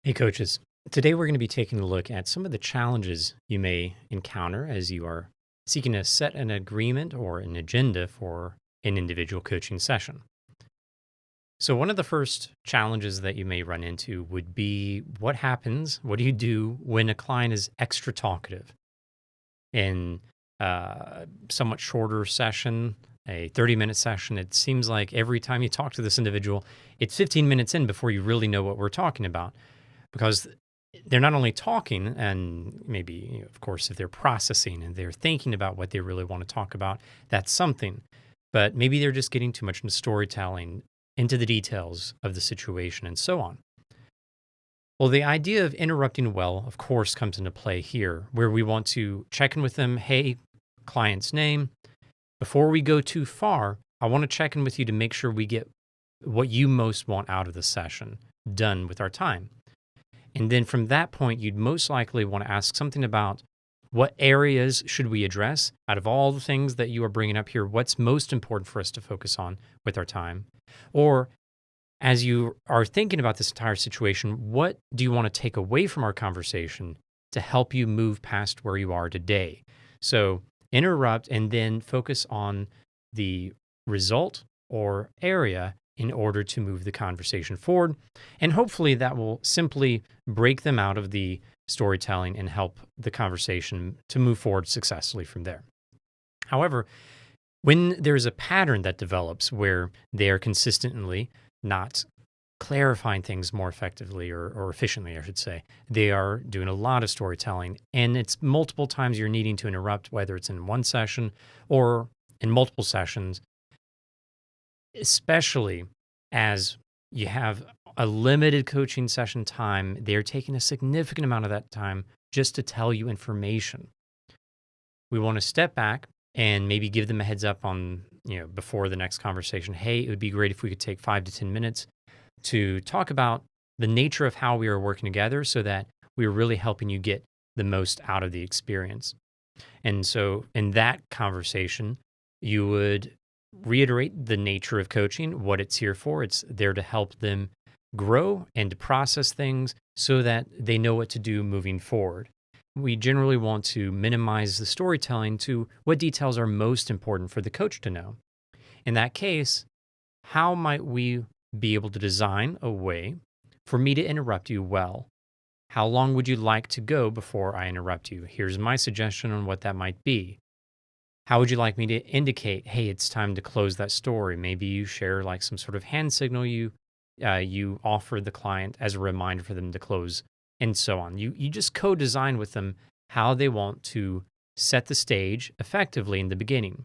Hey, coaches. Today we're going to be taking a look at some of the challenges you may encounter as you are seeking to set an agreement or an agenda for an individual coaching session. So, one of the first challenges that you may run into would be what happens, what do you do when a client is extra talkative in a somewhat shorter session, a 30-minute session? It seems like every time you talk to this individual, it's 15 minutes in before you really know what we're talking about because they're not only talking and maybe, of course, if they're processing and they're thinking about what they really want to talk about, that's something. But maybe they're just getting too much into storytelling, into the details of the situation, and so on. Well, the idea of interrupting well, of course, comes into play here, where we want to check in with them. Hey, client's name. Before we go too far, I want to check in with you to make sure we get what you most want out of the session done with our time. And then from that point, you'd most likely want to ask something about what areas should we address out of all the things that you are bringing up here? What's most important for us to focus on with our time? Or as you are thinking about this entire situation, what do you want to take away from our conversation to help you move past where you are today? So interrupt and then focus on the result or area in order to move the conversation forward. And hopefully that will simply break them out of the storytelling and help the conversation to move forward successfully from there. However, when there's a pattern that develops where they are consistently not clarifying things more effectively or efficiently, I should say, they are doing a lot of storytelling and it's multiple times you're needing to interrupt, whether it's in one session or in multiple sessions, especially as you have a limited coaching session time, they're taking a significant amount of that time just to tell you information. We want to step back and maybe give them a heads up on, before the next conversation. Hey, it would be great if we could take 5 to 10 minutes to talk about the nature of how we are working together so that we're really helping you get the most out of the experience. And so in that conversation, you would reiterate the nature of coaching, what it's here for. It's there to help them grow and to process things so that they know what to do moving forward. We generally want to minimize the storytelling to what details are most important for the coach to know. In that case, how might we be able to design a way for me to interrupt you well? How long would you like to go before I interrupt you? Here's my suggestion on what that might be. How would you like me to indicate, hey, it's time to close that story? Maybe you share like some sort of hand signal you offer the client as a reminder for them to close, and so on. You just co-design with them how they want to set the stage effectively in the beginning.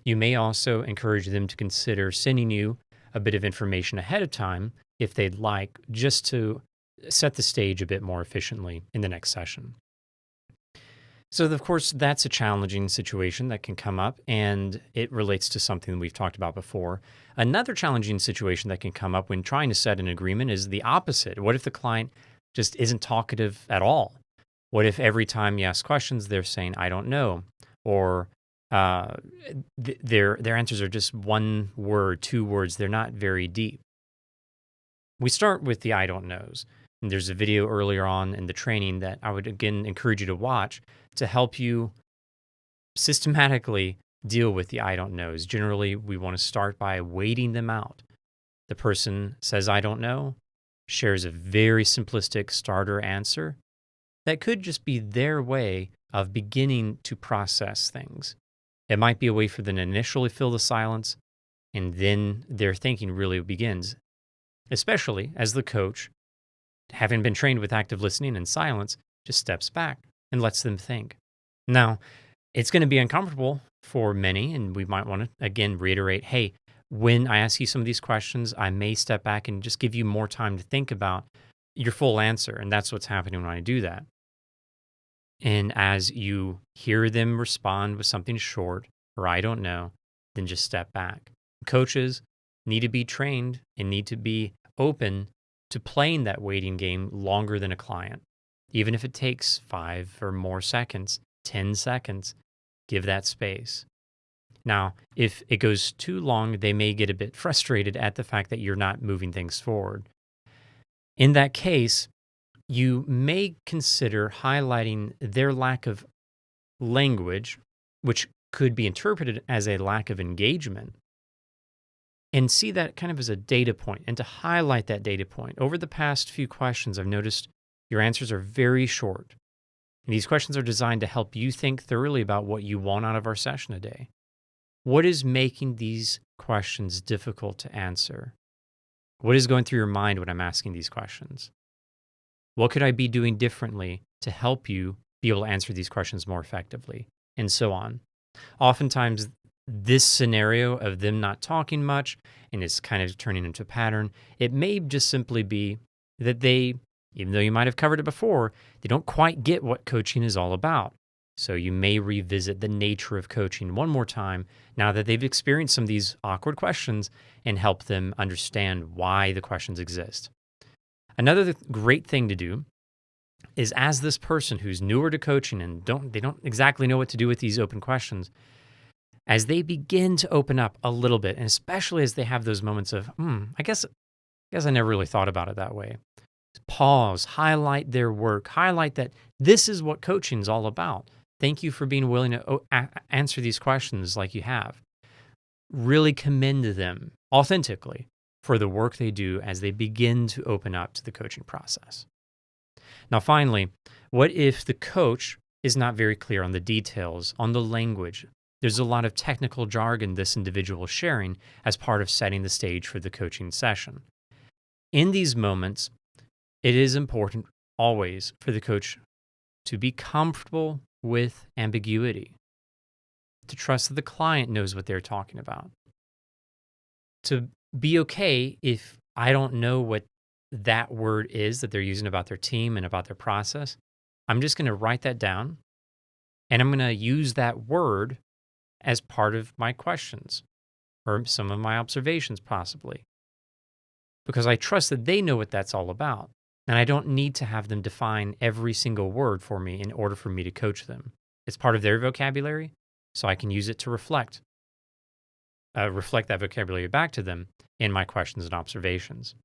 You may also encourage them to consider sending you a bit of information ahead of time if they'd like, just to set the stage a bit more efficiently in the next session. So, of course, that's a challenging situation that can come up, and it relates to something that we've talked about before. Another challenging situation that can come up when trying to set an agreement is the opposite. What if the client just isn't talkative at all? What if every time you ask questions, they're saying, I don't know, or their answers are just one word, 2 words, they're not very deep? We start with the I don't knows. And there's a video earlier on in the training that I would again encourage you to watch to help you systematically deal with the I don't knows. Generally, we want to start by waiting them out. The person says, I don't know, shares a very simplistic starter answer that could just be their way of beginning to process things. It might be a way for them to initially fill the silence, and then their thinking really begins, especially as the coach, having been trained with active listening and silence, just steps back and lets them think. Now, it's going to be uncomfortable for many, and we might want to, again, reiterate, hey, when I ask you some of these questions, I may step back and just give you more time to think about your full answer, and that's what's happening when I do that. And as you hear them respond with something short or I don't know, then just step back. Coaches need to be trained and need to be open to playing that waiting game longer than a client. Even if it takes 5 or more seconds, 10 seconds, give that space. Now, if it goes too long, they may get a bit frustrated at the fact that you're not moving things forward. In that case, You may consider highlighting their lack of language, which could be interpreted as a lack of engagement, and see that kind of as a data point and to highlight that data point. Over the past few questions, I've noticed your answers are very short. And these questions are designed to help you think thoroughly about what you want out of our session today. What is making these questions difficult to answer? What is going through your mind when I'm asking these questions? What could I be doing differently to help you be able to answer these questions more effectively? And so on. Oftentimes, this scenario of them not talking much and it's kind of turning into a pattern, it may just simply be that they, even though you might have covered it before, they don't quite get what coaching is all about. So you may revisit the nature of coaching one more time now that they've experienced some of these awkward questions and help them understand why the questions exist. Another great thing to do is, as this person who's newer to coaching and they don't exactly know what to do with these open questions, as they begin to open up a little bit, and especially as they have those moments of, I guess I never really thought about it that way. Pause, highlight their work, highlight that this is what coaching is all about. Thank you for being willing to answer these questions like you have. Really commend them authentically for the work they do as they begin to open up to the coaching process. Now, finally, what if the coach is not very clear on the details, on the language? There's a lot of technical jargon this individual is sharing as part of setting the stage for the coaching session. In these moments, it is important always for the coach to be comfortable with ambiguity, to trust that the client knows what they're talking about, to be okay if I don't know what that word is that they're using about their team and about their process. I'm just going to write that down and I'm going to use that word as part of my questions or some of my observations possibly, because I trust that they know what that's all about. And I don't need to have them define every single word for me in order for me to coach them. It's part of their vocabulary, so I can use it to reflect that vocabulary back to them in my questions and observations.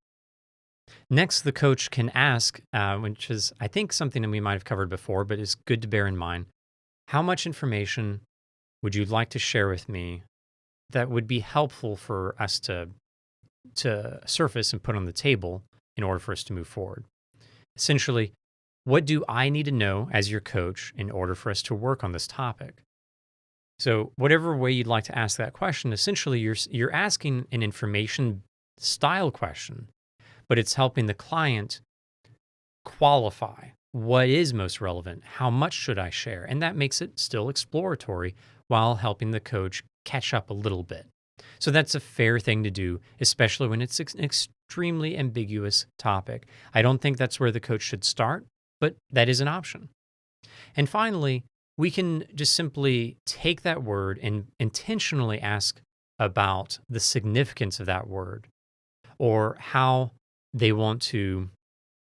Next, the coach can ask, which is, I think, something that we might have covered before, but is good to bear in mind. How much information would you like to share with me that would be helpful for us to surface and put on the table in order for us to move forward? Essentially, what do I need to know as your coach in order for us to work on this topic? So whatever way you'd like to ask that question, essentially you're asking an information style question, but it's helping the client qualify what is most relevant, how much should I share? And that makes it still exploratory while helping the coach catch up a little bit. So that's a fair thing to do, especially when it's an extremely ambiguous topic. I don't think that's where the coach should start, but that is an option. And finally, we can just simply take that word and intentionally ask about the significance of that word or how they want to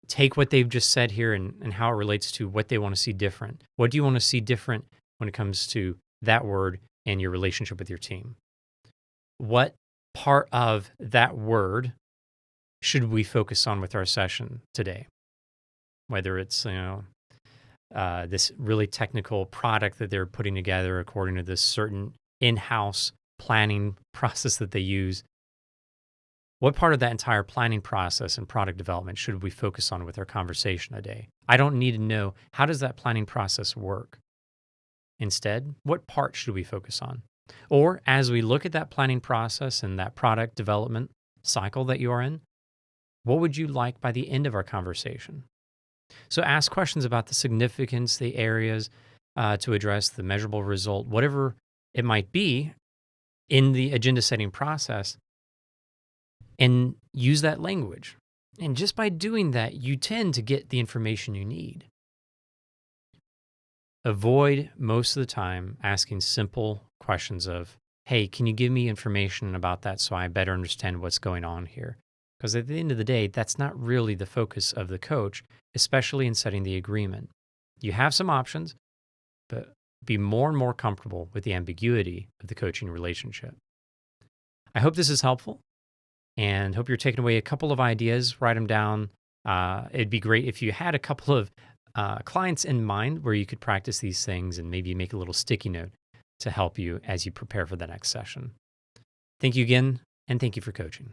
take what they've just said here and how it relates to what they want to see different. What do you want to see different when it comes to that word and your relationship with your team? What part of that word should we focus on with our session today? Whether it's, this really technical product that they're putting together according to this certain in-house planning process that they use. What part of that entire planning process and product development should we focus on with our conversation today? I don't need to know, how does that planning process work? Instead, what part should we focus on? Or as we look at that planning process and that product development cycle that you are in, what would you like by the end of our conversation? So ask questions about the significance, the areas to address, the measurable result, whatever it might be in the agenda setting process, and use that language. And just by doing that, you tend to get the information you need. Avoid most of the time asking simple questions of, hey, can you give me information about that so I better understand what's going on here? Because at the end of the day, that's not really the focus of the coach, especially in setting the agreement. You have some options, but be more and more comfortable with the ambiguity of the coaching relationship. I hope this is helpful and hope you're taking away a couple of ideas, write them down, It'd be great if you had a couple of clients in mind where you could practice these things and maybe make a little sticky note to help you as you prepare for the next session. Thank you again, and thank you for coaching.